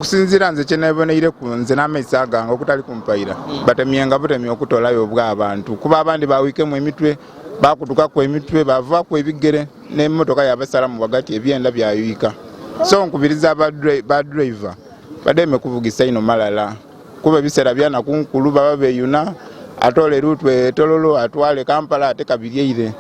Kusinzira nze kyeneeboneire ku nze n'amaiso agange okutali kumpaira batemyenga butemya okutolayo obw'abantu kuba abandi bawikemu emitwe bakutukako emitwe bavaako ebigere n'emmotoka yabasalamu wagati ebyenda byayuyika so nkubiriza ba driver bademe kuvugisa ino malala kuba ebiseera byanakunkulu baba beeyuna atole rutwe tololo atwale Kampala ate kabiryeire.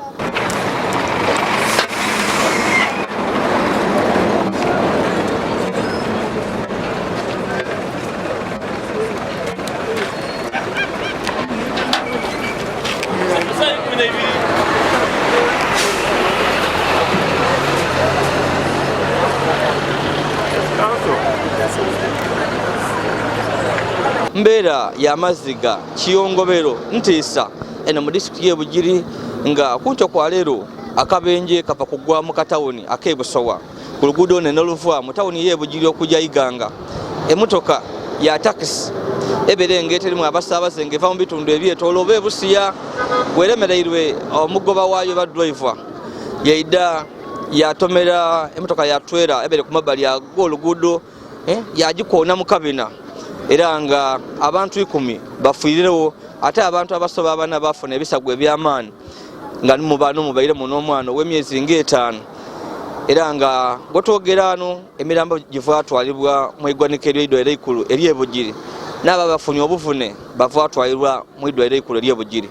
Mbera ya maziga Kiyongobero ntiisa eno mu district ye Bugiri nga kuncho kwa lero akabenje kapa kugwa mu katawuni akebusowa ku luguudo ne noluva mu tawuni ye Bugiri okujja Iganga emotoka ya taxi eberenge terimu abasaabaze ngeva mu bitundu ebyetolo bebusiya weremereirwe omugoba waayo ba driver yaida yatomera emotoka ya twera ebere ku mabali ya oluguudo yagikona mu kabina era nga abantu 10 bafiirewo ate abantu abasoba abana bafuna ebisagwe by'amaani nga mu bano mubaire mu n'omwana w'emyezi nga 5 era nga gotogerano emirambo givatwalibwa mu igwanike ly'eddwaliro ekkulu ery'e Bugiri n'aba bafunye obuvune bavatwalibwa mu iddwaliro ekkulu ery'e Bugiri.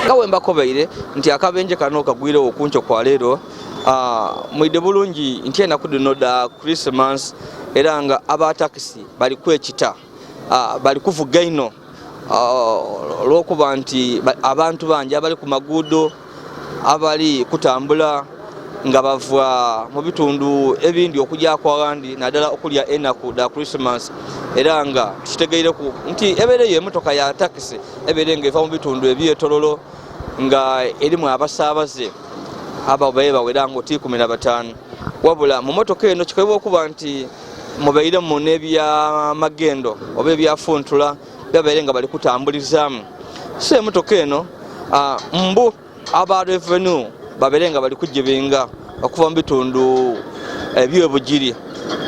Kawemba kobeire nti akabenje kano kagwire okuncho kwa lero mwide bulungi nti ena kudinoda Christmas era nga aba taxi bali kwekita bali kuvuga ino lokuba nti abantu banje abali ku magudo abali kutambula nga bava mu bitundu ebindi okujja kwa gandi nadala okulya enaku da Christmas era nga kitegeire ku nti ebereyo emotoka ya taxi eberenge eva mu bitundu ebyetololo nga erimu abasaabaze ababayeba werango 15 wabula mu motoka eno kikoyebwa okuba nti mubaire mu nebya magendo oba ebyafuntula byabaire bali kutambulizamu so emotoka eno mbu aba revenue baberenga bali kujibinga okuva mu bitundu eby'e Bugiri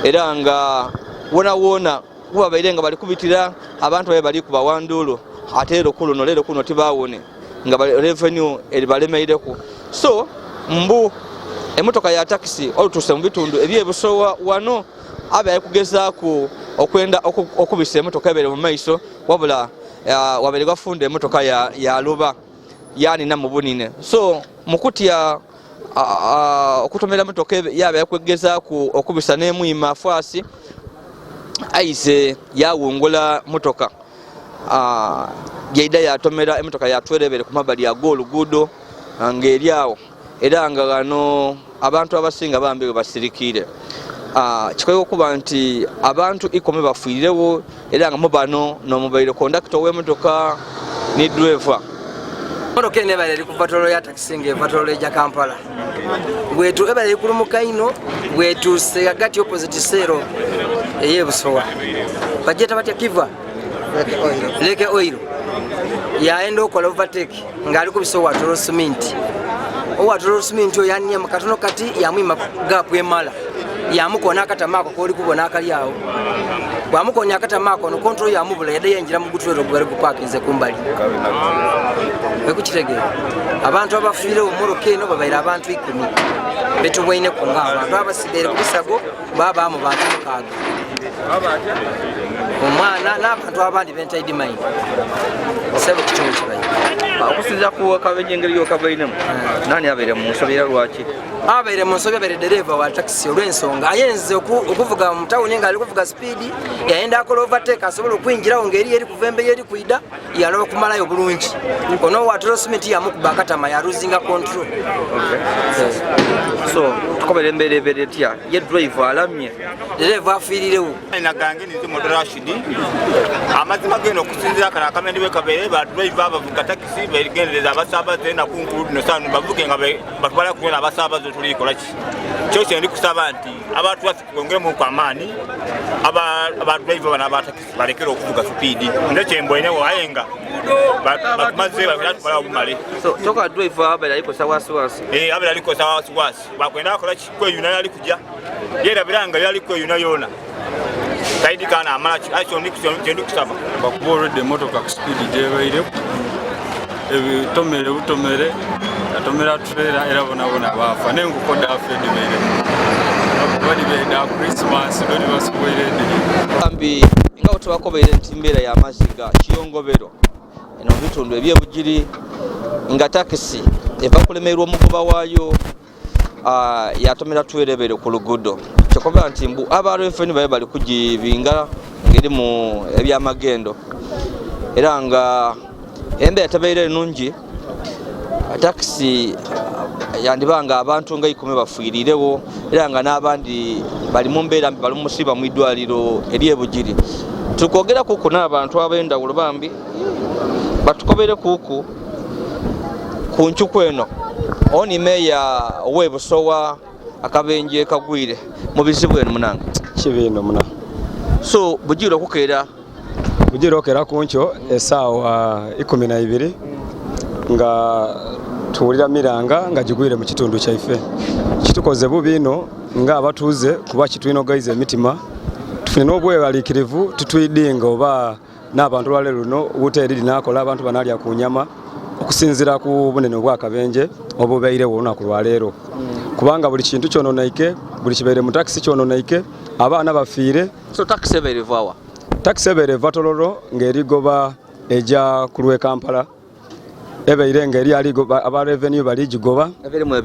era nga wona baberenga bali kubitira abantu bali kubawandulu ate lero kuno tibawone nga revenue eri balemeireko so mbu emotoka ya taxi olutuse mu bitundu eby'e Busowa wano abaye kugezaako okwenda okubisa emotoka ebere mu maiso wabula wabere bafunda emotoka ya luba yani na mubunine so mukutya okutomera emotoka yabaye kugezaako okubisa n'emwima fasi aize yawungula motoka yaida yatomera emotoka yatwerebere ku mabali ya oluguudo ng'eryawo era nga gano abantu abasinga bambi basirikire kikoye okuba nti abantu 10 bafiirewo era nga mubano n'omubaire kondakito w'emotoka ni driver motoka ene bali ku patrol ya taxi nge patrol ya Kampala bwetu ebali kulumuka ino bwetu segati opposite sero eye Busowa bajeta batya kiva leke oil yaenda okola overtake ngali ku Busowa toro cement owatoro cement oyanya makatono kati yamwima gapu emala yamukona akatamako koli kubona akali yawo bwamukonya akatamako no control yamubula yade yenjira mu gutwero bwari gupakinze kumbali ekukitege abantu abafiire omoroke eno babaira abantu 10 beto bwine kunga abantu abasigere kubisago baba mu bantu mukaga omwana n'abantu abandi bentaidi mind sebe kityo kibaye okusinza ku kabenje engeri yokabainemu nani abeere mu nsobi era lwaki abeere mu nsobi abeere dereva wa taxi olw'ensonga ayenze okuvuga mu tawuni ng'ali kuvuga sipiidi yayenda akola overtake asobola okuyingirawo ng'eri yeri kuva embeeyi eri kwida yalaba okumalayo bulungi ono watero simiti yamukuba akatama yaluzinga control. So tukobera embeera ebeera etya ye driver alamye dereva afiirirewo nagange nize moto Rashidi amazima geno okusinzira kana akamendi bekabeere ba driver abavuga taxi begendereza abasaabaze nakunkulu no sanu bavuge nga batwala kuona abasaabaze tulikola ki kyose ndi kusaba nti abantu basongere mu kwamaani aba driver bana ba taxi balekera okuvuga speed ndekye mbwenewo ayenga batumaze batwala obumale. So toka driver abeera aliko sawasiwasi abeera aliko sawasiwasi bakwenda akola ki kweyuna yali kujja yerabiranga yali kweyuna yona kaidi kana amala acho ndi kusaba bakubolede motoka ku speed jebaire ebitomere butomere atomera trailer era bonabona bafa nengukoda afedi bere bali beda Christmas doni basubwelede ambi nga otubakobere ntimbera ya maziga kiyongobero eno bitundu ebyebugiri nga taxi eva kulemerwa omugoba waayo yatomera twerebere ku lugudo kyokobera nti mbu abarefeni baye bali kugibinga ngeri mu ebyamagendo era nga embeera tabeire nungi taxi yandibanga abantu nga 10 bafiirirewo era nga n'abandi bali mu mbeera mbi bali musiba mu idwaliro eryebugiri tukogera kuku n'abantu ab'endawulo bambi batukobere kuku ku ncuku eno oni meya ow'ebusowa akabenje kagwire mu bizibu eno munanga kibino muna so bugiro kukeera kunkyo esaawa 12 nga tuwulira miranga nga gigwire mu kitundu kyaife kitukoze bubino nga abatuuze kuba kitwina ogayiza emitima tufune n'obwebalikirivu tutwidinga oba n'abantu lwale luno buteeri linakola abantu banalya ku nyama okusinzira ku bunene obwakabenje obubeirewo olunaku lwaleero kubanga buli kintu kyononaike buli kibeire mu taxi kyononaike abaana bafiire. So taxi ebeerevawa taxi ebeereva Tololo ng'erigoba eja ku lw'e Kampala ebeire ng'eri aligoba aba revenue baligigoba ebeeremu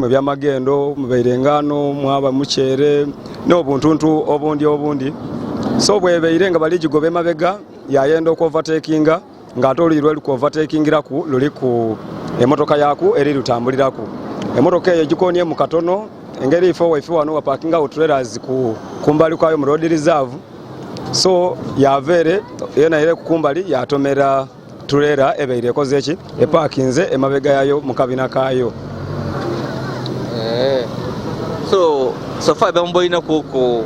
ebyamagendo mubeire engano mwaba mukyere n'obuntuntu obundi so bwebeire nga baligigoba emabega yayenda okuovertakinga ng'ate oluyirwe liku overtakingiraku luli ku emotoka yaku eri lutambuliraku emotoka eyo gikoonye mu katono engeri ifo waife wano wapakinga trailers kumbali kwayo mu road reserve so yaveere yena ire kukumbali yatomera trailer ebeire ekoze eki epakinze emabega yayo mu kabina kayo. So far bamboyina kuko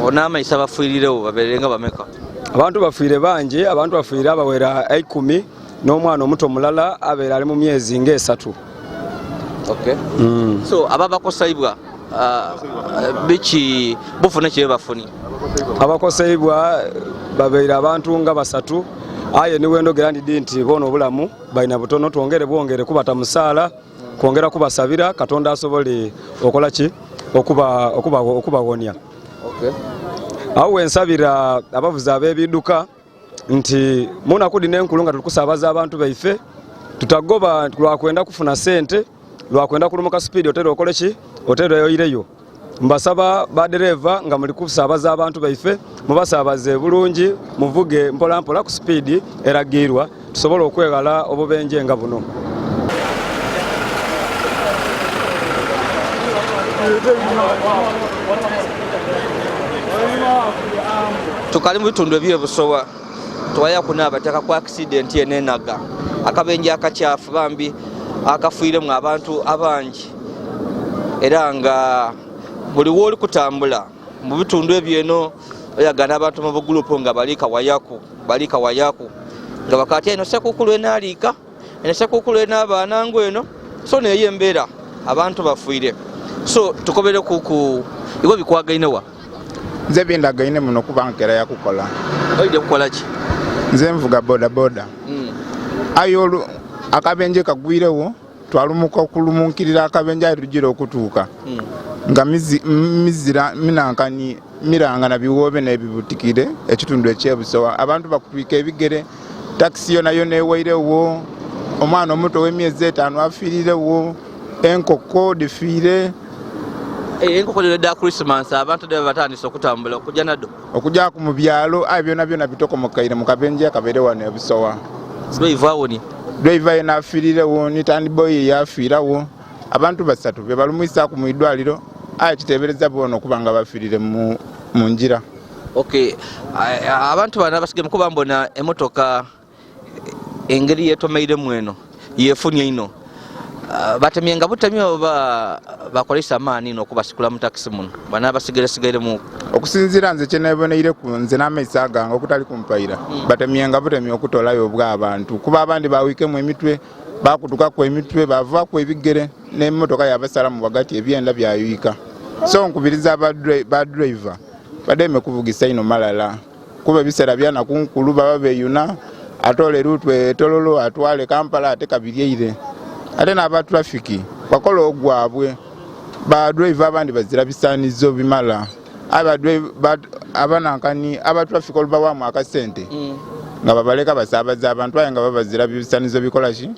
onamaisa bafiirirewo babeerenga bameka abantu bafiire bangi abantu bafiire abawera 10 n'omwana omuto mulala abeera ali mu myezi ng'esatu. Okay. So ababakosaibwa biki bufune kye bafuni abakosaibwa babeera abantu nga basatu aye niwe ndogera nti bono obulamu balina butono twongere bwongere kubata musaala kwongera kubasabira Katonda asobole okola ki okubawonya. Okay. Awo ensabira abavuzi ab'ebiduka nti munakudi n'enkulu nga tukusaabaza abantu baife tutagoba lwakwenda kufuna sente lwakwenda kulumuka speed otero okole ki otero yoyireyo mbasaba badereva nga muli kusaabaza abantu baife mubasaabaze bulungi muvuge mpola mpola ku speed eragirwa tusobola okwegala obubenje nga buno. tukali mu bitundu ebyebusowa twaya kunabateka ku accident yenenaga akabenje akakyafu bambi akafiiremu abantu abangi era nga buli woli kutambula mu bitundu ebyeno oyagana abantu mu bugulupu nga balika wayaku nga bakati eno sekukulu enaalika eno sekukulu enabaana ngweno so neyo embeera abantu bafiire. So tukobere kuku iwe bikwagainewa nze bindagaine muno kubankera yakukola oide kukola ki nze nvuga boda ayolu akabenje kagwirewo twalumuka okulumunkirira akabenje ayitujira okutuuka nga mizira minankani miranga na biwobe n'ebibutikire ekitundu ekyebusowa abantu bakutwika ebigere taxi yona yona ewairewo omwana omuto w'emyezi 5 afiirirewo, enkoko difiire. Enkoko lero Christmas abantu dde batandise okutambula okujja naddo okujja ku mu byalo byonna byonna bitokomokaire mu kabenje akabeere wano ebusowa. driver yena afiirirewo ni tandboy yafiirawo, abantu 3 be balumwisa ku mu idwaliro kiteebereza boona okuba nga bafiirire mu njira. Okay, abantu bana basigemu kuba mbona emotoka engeri yetomeiremu eno yefunye ino batemye nga butemye oba bakolesa amaani n'okubasikula mu taxi muno bana basigaire mu okusinziira nze kyeneeboneire ku nze n'amaiso agange okutali kumpayira batemye nga butemye okutolayo obw'abantu kuba abandi bawiikemu emitwe bakutukaku emitwe bavaku ebigere n'emmotoka yabasalamu wagati ebyenda byayuyika. So nkubiriza ba driver bademe kuvugisa ino malala kuba ebiseera byanakunkulu baba beeyuna atole rutwe tololo atwale Kampala ate kabiryeire ate n'aba traffic bakola ogwabwe ba driver abandi bazira bisaanizo bimala abanankani aba traffic olubawamu akasente nga babaleka basaabaza abantu aye nga babazira bisaanizo bikola ki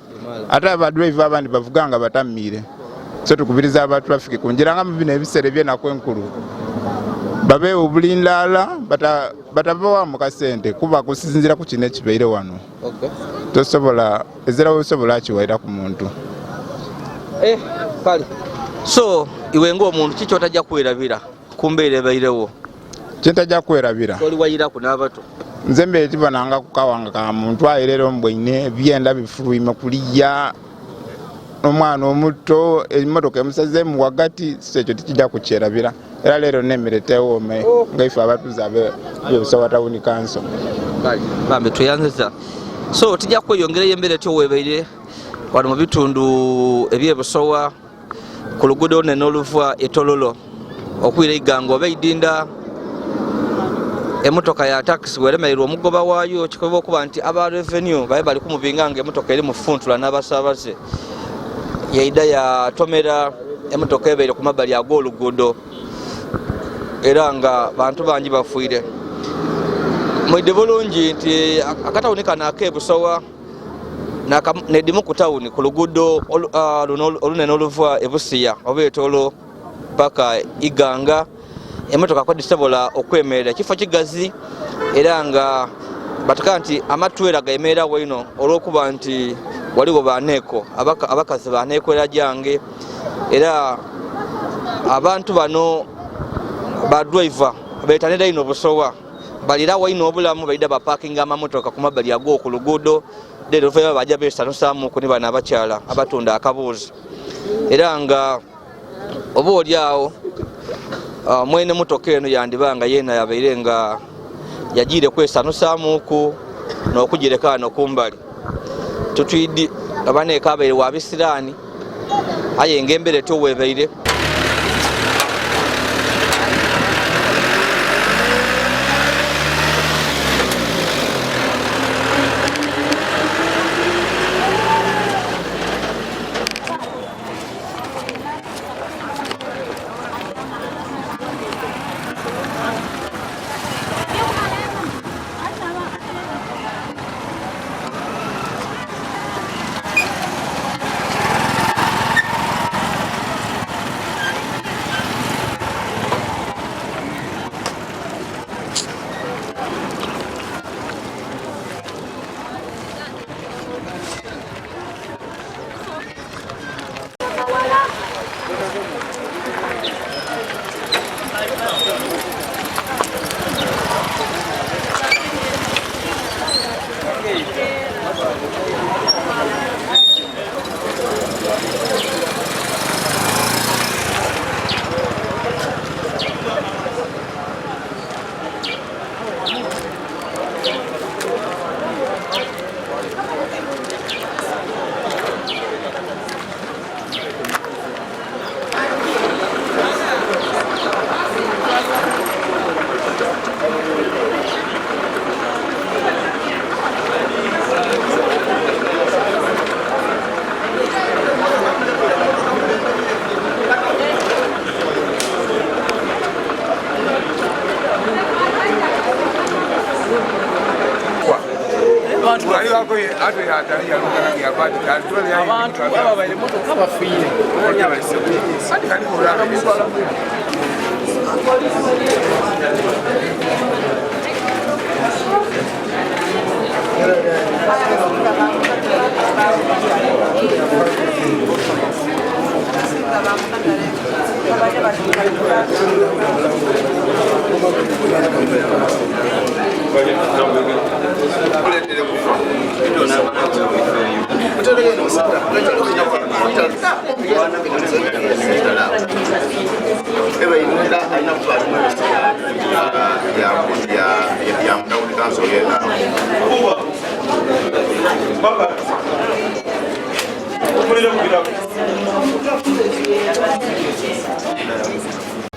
ate aba driver abandi bavuga nga batammire. So tukubiriza aba traffic kunjira nga mu bino ebiseera byenaku babe obulindala batabawa mu kasente kuba kusinzira ku kino ekibeire wano. Tosobola ezera osobola akiwaira ku muntu. Kale. So iwe ng'omuntu kiki otajja kwerabira ku mbeera ebairewo? Kyentajja kwerabira oli wayiraku n'abato nze mbeere tibananga ku kawanga ka muntu ayerera ombwine byenda bifulwime kuliya omwana omuto emmotoka emusazeemu wagati ekyo tikijja kukyerabira. Era leero n'emmere tewoome nga ife abatuuze ab'ebusowa tawuni kanso. Bambe tweyanziza. So tujja kweyongerayo embeera etyo weebaire wano mu bitundu eby'ebusowa ku luguudo olunene oluva etololo okwira Iganga oba Idinda emmotoka ya taxi weremererwa omugoba waayo kikoba okuba nti aba revenue babe bali kumubinga nga emmotoka eri mu funtula n'abasaabaze yaida yatomera emmotoka ebeere ku mabbali ag'oluguudo era nga bantu bangi bafiire. Mwidde bulungi nti akatawuni kano ak'ebusowa nedimu ku tawuni ku luguudo olunene oluva ebusiya oba etolo paka Iganga emmotoka kwedisobola okwemerera ekifo kigazi era nga bataka nti amatwera gaemererawo ino olw'okuba nti waliwo baneeko abakazi baneeko era jange era abantu bano ba driver beetanira ino busowa balirawo ino obulamu baida bapakinga amamotoka ku mabbali ago ku luguudo leero luva bajja beesanusamuku ne bano abakyala abatunda akabuuzi era nga oba oliawo mwene motoka eno yandibanga yeena yabaire nga yagiire kwesanusamuku n'okugireka wano kumbali tutwidi abaneeka abaire wa bisiraani aye ng'embeera etyo weebaire abantu bababaire motoka bafiire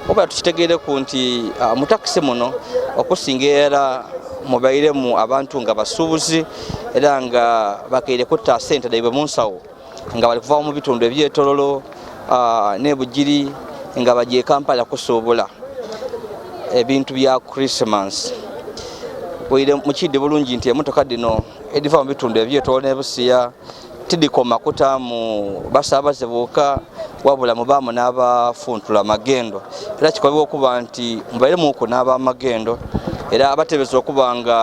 oba tukitegeereku nti mu takisi muno okusinga era mubairemu abantu nga basuubuzi era nga bakeire kutta sente daibwe mu nsawo nga bali kuva mu bitundu ebyetololo ne Bugiri nga bajje Kampala kusuubula ebintu bya Christmas. Bwire mukidde bulungi nti emotoka dino ediva mu bitundu ebyetololo ne Busia tidikoma kuta mu basaabaze boka wabula mubamu n'abafuntula magendo era kikolebwa okuba nti mubairemu ku n'aba magendo era abatebeza okuba nga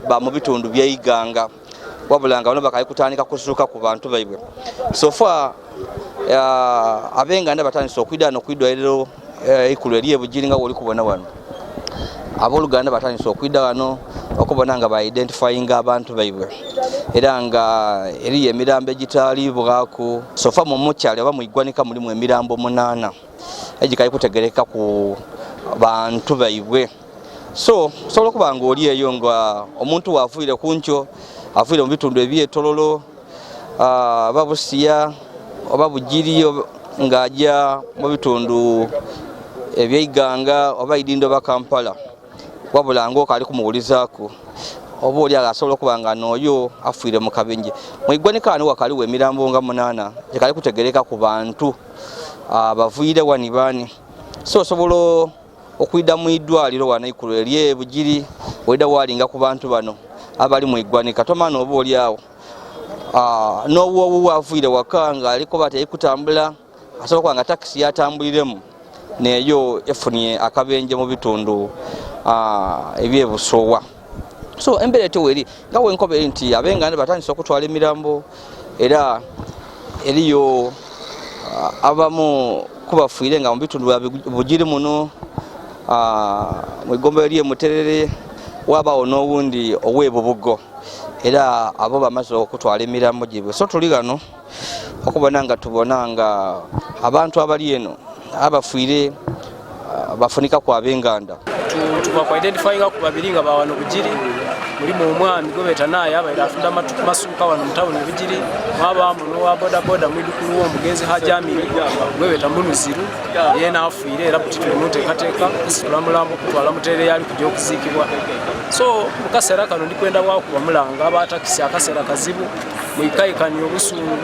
ba mu bitundu by'Iganga wabula nga bano bakayikutandika kuzuuka ku bantu baibwe so far abenganda batandise okwida n'okwidwaliro ikulu eri Bugiri nga woli kubona wano abooluganda batandise okwida wano okubona nga ba identifying abantu baibwe era nga eri emirambo egitaalibwako so far mu mukyali oba mu iggwanika mulimu emirambo 8 egikali kutegereka ku bantu baibwe so sobola okuba nga oli eyo nga omuntu waavuire kunkyo avuire mu bitundu ebyetololo oba Busia oba Bugiri nga ajja mu bitundu eby'Iganga oba Idindo oba Kampala wabula nga ali kumuwulizaako oba oli asobola okuba nga n'oyo afiire mu kabenje mu iggwanika wano wakaliwo emirambo nga 8 gyekali kutegereka ku bantu bavuire wanibani so osobola okwida mu iddwaliro wano ikulu eri Bugiri weda walinga ku bantu bano abali mu iggwanika tomana oba oli awo n'owowu wavuire waka nga aliko batayikutambula asobola okuba nga takisi yatambuliremu neyo efunye akabenje mu bitundu ebyebusowa so embere teweri nga wenkobe nti abenganda batandise okutwala emirambo era eriyo abamu kubafuire nga mu bitundu bya Bugiri muno mu igombe eri Muterere wabawo n'owundi ow'ebubugo era abo bamaze okutwala emirambo gibwe so tuli gano okubona nga tubona nga abantu abali eno abafuire bafunika ku abenganda tuba kwa identifying ku babiri nga bawano Bugiri mulimu omwami gobeta naye abaira afunda masuka wano mu town Bugiri mwabamu n'owa boda mwidukulu w'omugenzi Hajamiri gobeta Munuziru yena afuire era butitwe muteekateeka kusitula mulambo kutwala Muterere yali kujja okuziikibwa so mukasera kano ndikwenda bwakuba mulanga abatakisi akasera kazibu mwikaikani obusungu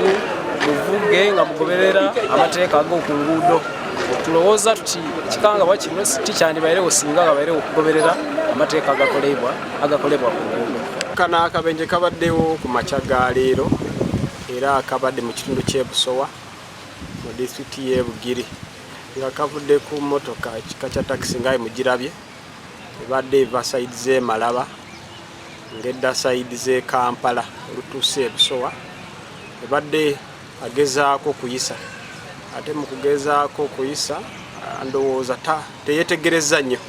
muvuge nga mugoberera amateeka ag'oku nguudo tulowooza tuti kikanga bwakino tikyandibairewo singa gabairewo okugoberera amateeka agakolebwa ku nguudo kana akabenje kabaddewo ku makya ga leero era kabadde mu kitundu ky'e Busowa mu disitulikiti y'e Bugiri nga kavudde ku motoka kika kya takisi ngaye mugirabye ebadde eva sayidi z'e Malaba ng'edda sayidi z'e Kampala olutuuse e Busowa ebadde agezaako kuyisa ate mu kugezaako kuyisa ndowooza teyetegereza nnyo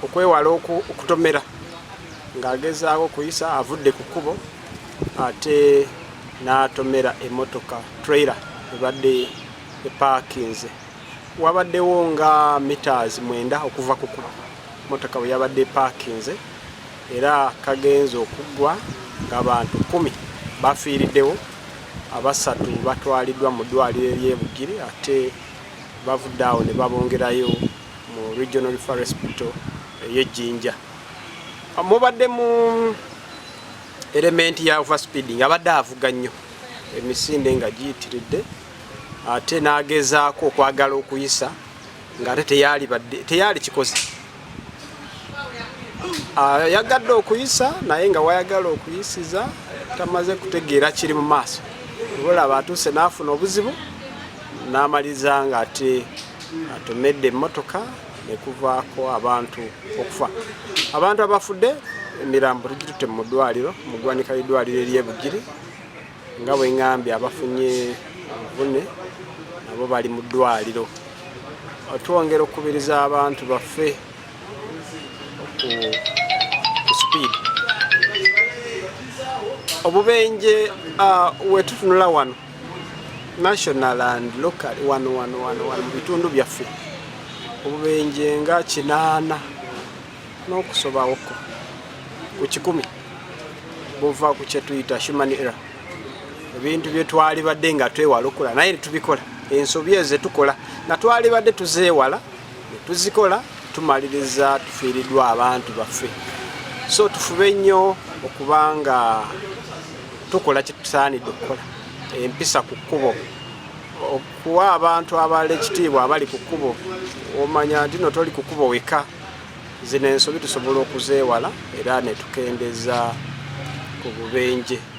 okwewala okutomera ng'agezaako kuyisa avudde ku kkubo ate n'atomera emmotoka trailer ebadde epaakinze wabaddewo nga meters 9 okuva ku kkubo emmotoka bwe yabadde epaakinze era kagenze okuggwa ng'abantu 10 bafiiriddewo abasatu batwaliddwa mu ddwaliro ery'e Bugiri ate bavudde awo ne babongerayo mu Regional Referral Hospital ey'Ejjinja mubadde mu element ya overspeeding abadde avuga nnyo emisinde nga giyitiridde ate n'agezaako okwagala okuyisa ng'ate teyali kikoze yagadde okuyisa naye nga wayagala okuyisiza tamaze kutegeera kiri mu maaso olaba atuuse n'afuna obuzibu n'amaliza nga ate atomedde emmotoka ne kuvaako abantu okufa. Abantu abafudde emirambo tugitutte mu ddwaliro mu ggwanika ly'eddwaliro ery'e Bugiri nga bwe ŋŋambye abafunye obuvune nabo bali mu ddwaliro. Twongera okukubiriza abantu baffe ku speed. Obubenje wetutunula wano national and local wano mu bitundu byaffe obubenje nga 8 n'okusobawoko ku 10 buva ku kyetuyita human error. Ebintu bye twali badde nga twewalukula naye tubikola ensobi ezo tukola na twali badde tuzeewala tuzikola tumaliriza tufiiriddwa abantu baffe. So tufube nnyo okubanga tukola kye tusaanidde okukola empisa ku kkubo okuwa abantu abala ekitiibwa abali ku kkubo omanya nti no toli ku kkubo weka zino ensobi tusobola okuzeewala era ne tukendeza ku bubenje.